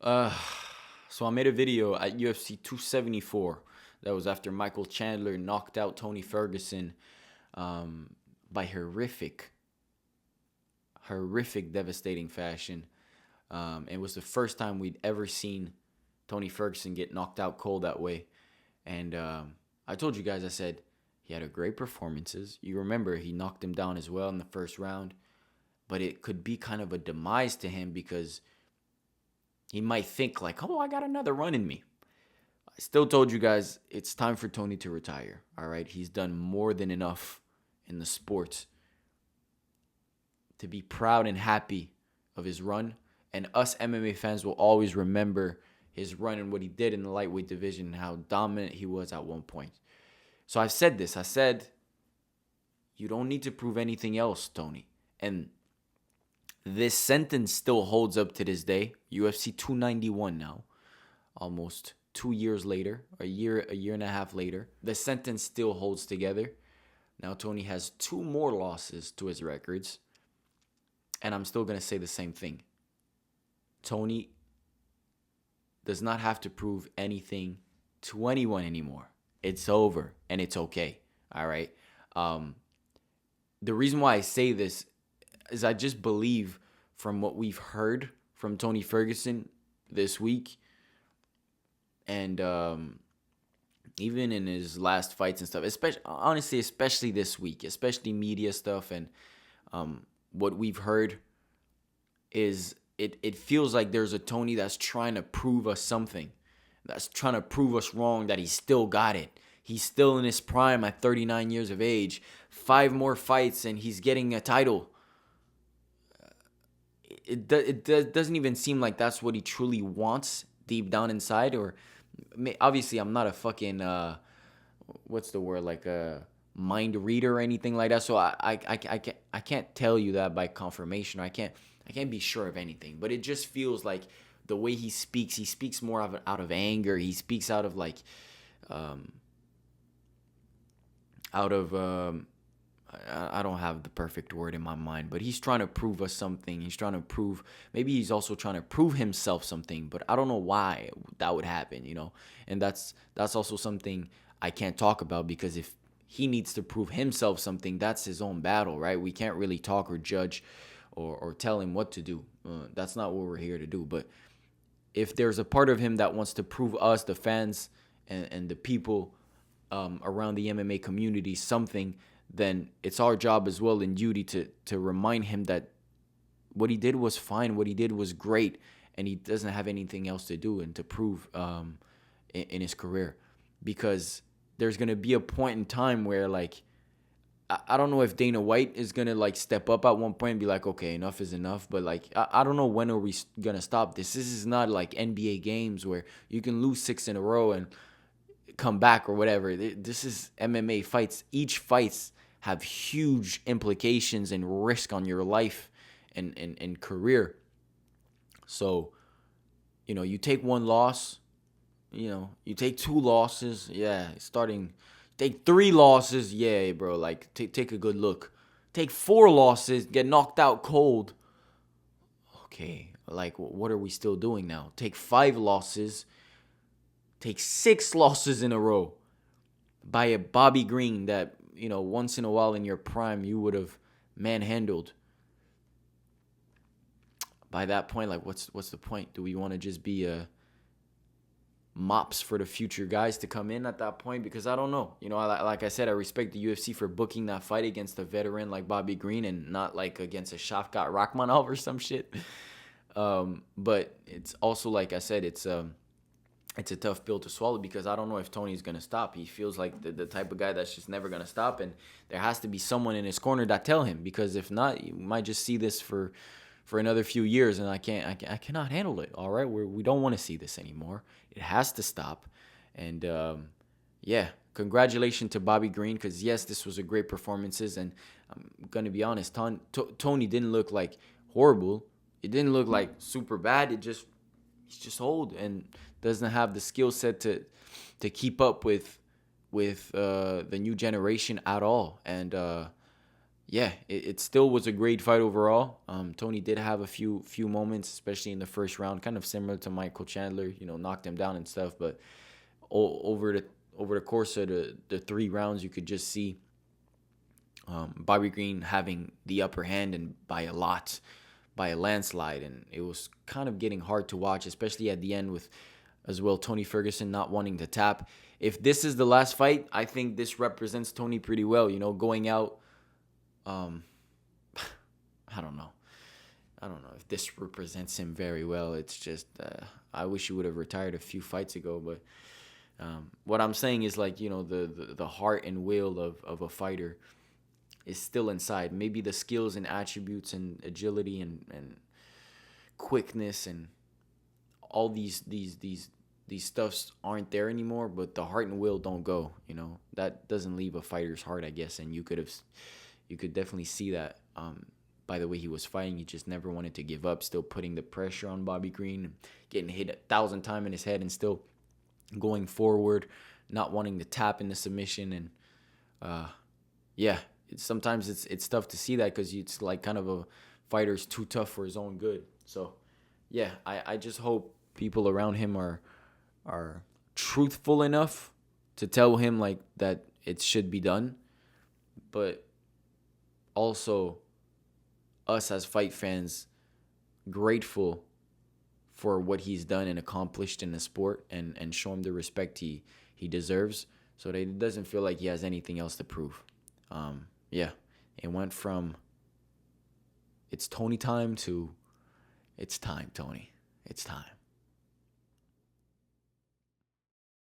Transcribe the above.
Uh, so I made a video at UFC 274. That was after Michael Chandler knocked out Tony Ferguson by horrific, devastating fashion. It was the first time we'd ever seen Tony Ferguson get knocked out cold that way. And I told you guys, I said he had a great performances. You remember he knocked him down as well in the first round, but it could be kind of a demise to him because he might think like, oh, I got another run in me. I still told you guys it's time for Tony to retire. All right. He's done more than enough in the sport to be proud and happy of his run. And us MMA fans will always remember his run and what he did in the lightweight division and how dominant he was at one point. So I've said this. I said, you don't need to prove anything else, Tony. And this sentence still holds up to this day. UFC 291 now, almost 2 years later, a year and a half later. The sentence still holds together. Now Tony has two more losses to his records. And I'm still going to say the same thing. Tony does not have to prove anything to anyone anymore. It's over and it's okay. All right. The reason why I say this is I just believe from what we've heard from Tony Ferguson this week and even in his last fights and stuff, especially this week, especially media stuff and what we've heard is it feels like there's a Tony that's trying to prove us something, that's trying to prove us wrong, that he's still got it. He's still in his prime at 39 years of age. 5 more fights and he's getting a title. It doesn't even seem like that's what he truly wants deep down inside. Or obviously, I'm not a fucking what's the word, like a mind reader or anything like that. So I can't tell you that by confirmation. I can't be sure of anything. But it just feels like the way he speaks more out of anger. He speaks out of like out of I don't have the perfect word in my mind, but he's trying to prove us something. He's trying to prove, maybe he's also trying to prove himself something, but I don't know why that would happen, you know? And that's also something I can't talk about, because if he needs to prove himself something, that's his own battle, right? We can't really talk or judge or tell him what to do. That's not what we're here to do. But if there's a part of him that wants to prove us, the fans and the people around the MMA community something, then it's our job as well and duty to remind him that what he did was fine, what he did was great, and he doesn't have anything else to do and to prove in his career. Because there's going to be a point in time where, like, I don't know if Dana White is going to, like, step up at one point and be like, okay, enough is enough. But, like, I don't know when are we going to stop this. This is not like NBA games where you can lose 6 in a row and come back or whatever. This is MMA fights. Each fights have huge implications and risk on your life and career. So, you know, you take one loss, you know, you take 2 losses, take 3 losses, yeah, bro, like take a good look. Take 4 losses, get knocked out cold. Okay, like what are we still doing now? Take 5 losses, take 6 losses in a row by a Bobby Green that, you know, once in a while in your prime you would have manhandled. By that point, like, what's the point? Do we want to just be mops for the future guys to come in at that point? Because I don't know. You know, like I said, I respect the UFC for booking that fight against a veteran like Bobby Green and not like against a Shavkat Rakhmonov or some shit. But it's also, like I said, it's a tough pill to swallow, because I don't know if Tony's going to stop. He feels like the type of guy that's just never going to stop, and there has to be someone in his corner that tell him, because if not, you might just see this for another few years, and I cannot handle it. All right, we don't want to see this anymore. It has to stop. And yeah, congratulations to Bobby Green, because yes, this was a great performances, and I'm going to be honest, Tony didn't look like horrible. It didn't look like super bad. He's just old and doesn't have the skill set to keep up with the new generation at all. And yeah, it still was a great fight overall. Tony did have a few moments, especially in the first round, kind of similar to Michael Chandler, knocked him down and stuff. But over the course of the 3 rounds, you could just see Bobby Green having the upper hand, and by a lot, by a landslide, and it was kind of getting hard to watch, especially at the end with, as well, Tony Ferguson not wanting to tap. If this is the last fight, I think this represents Tony pretty well. Going out. I don't know. I don't know if this represents him very well. It's just I wish he would have retired a few fights ago. But what I'm saying is, like, the heart and will of a fighter is still inside. Maybe the skills and attributes and agility and quickness and all these stuffs aren't there anymore, but the heart and will don't go. That doesn't leave a fighter's heart, I guess, and you could definitely see that by the way he was fighting. He just never wanted to give up, still putting the pressure on Bobby Green, getting hit 1,000 times in his head and still going forward, not wanting to tap in the submission. And yeah, sometimes it's tough to see that, because it's like kind of a fighter's too tough for his own good. So yeah, I just hope people around him are truthful enough to tell him like that it should be done, but also us as fight fans grateful for what he's done and accomplished in the sport, and show him the respect he deserves, so that it doesn't feel like he has anything else to prove. Yeah, it went from it's Tony time to it's time, Tony. It's time.